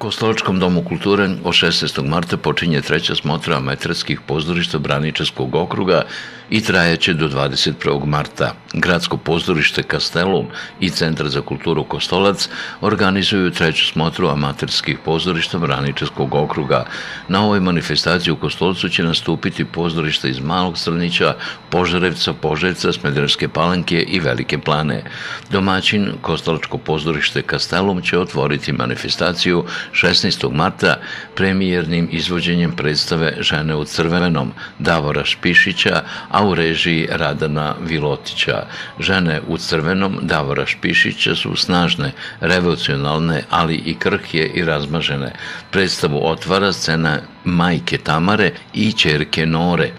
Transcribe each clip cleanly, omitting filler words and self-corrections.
Kostolačkom domu kulture od 16. marta počinje treća smotra amaterskih pozorišta Braničevskog okruga i trajaće do 21. marta. Gradsko pozorište Kastelum i Centar za kulturu Kostolac organizuju treću smotru amaterskih pozorišta Braničevskog okruga. Na ovoj manifestaciji u Kostolcu će nastupiti pozorišta iz Malog Strnića, Požarevca, Požarevca, Smederevske Palanke i Velike Plane. Domaćin Kostolačko pozorište Kastelum će otvoriti manifestaciju 16. marta premijernim izvođenjem predstave Žene u crvenom Davora Špišića, a u režiji Radana Vilotića. Žene u crvenom Davora Špišića su snažne, revolucionalne, ali i krhke i razmažene. Predstavu otvara scena majke Tamare i ćerke Nore.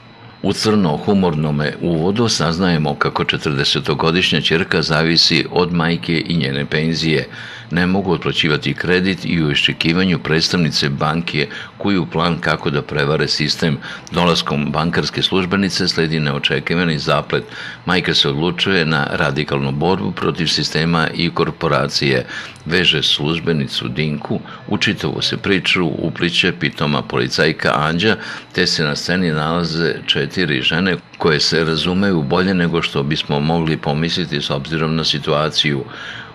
U crno-humornome uvodu saznajemo kako 40-godišnja ćerka zavisi od majke i njene penzije. Ne mogu otplaćivati kredit i u iščekivanju predstavnice banke kuju plan kako da prevare sistem. Dolaskom bankarske službenice sledi neočekivani zaplet. Majka se odlučuje na radikalnu borbu protiv sistema i korporacije. Veže službenicu Dinku, u čitavu se priču upliće pitoma policajka Anđa, te se na sceni nalaze 4 žene koje se razumeju bolje nego što bismo mogli pomisliti s obzirom na situaciju.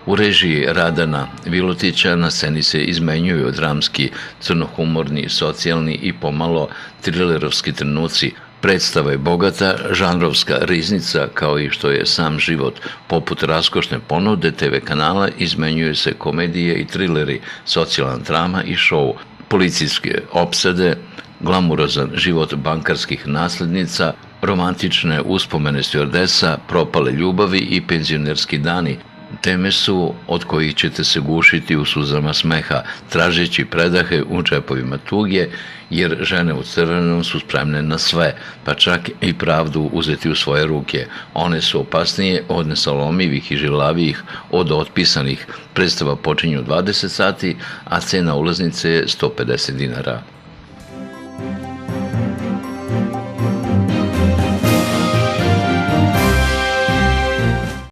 U režiji Radana Vilotića na sceni se izmenjuju dramski, crnohumorni, socijalni i pomalo trilerovski trenuci. Predstava je bogata, žanrovska riznica, kao i što je sam život. Poput raskošne ponude TV kanala izmenjuju se komedije i trileri, socijalan drama i šou, policijske opsade, glamurozan život bankarskih naslednica, romantične uspomene stjuardesa, propale ljubavi i penzionerski dani. Teme su od kojih ćete se gušiti u suzama smeha, tražeći predahe u džepovima tuge, jer žene u crvenom su spremne na sve, pa čak i pravdu uzeti u svoje ruke. One su opasnije od nesalomivih i žilavijih, od otpisanih. Predstava počinje u 20 sati, a cena ulaznice je 150 dinara.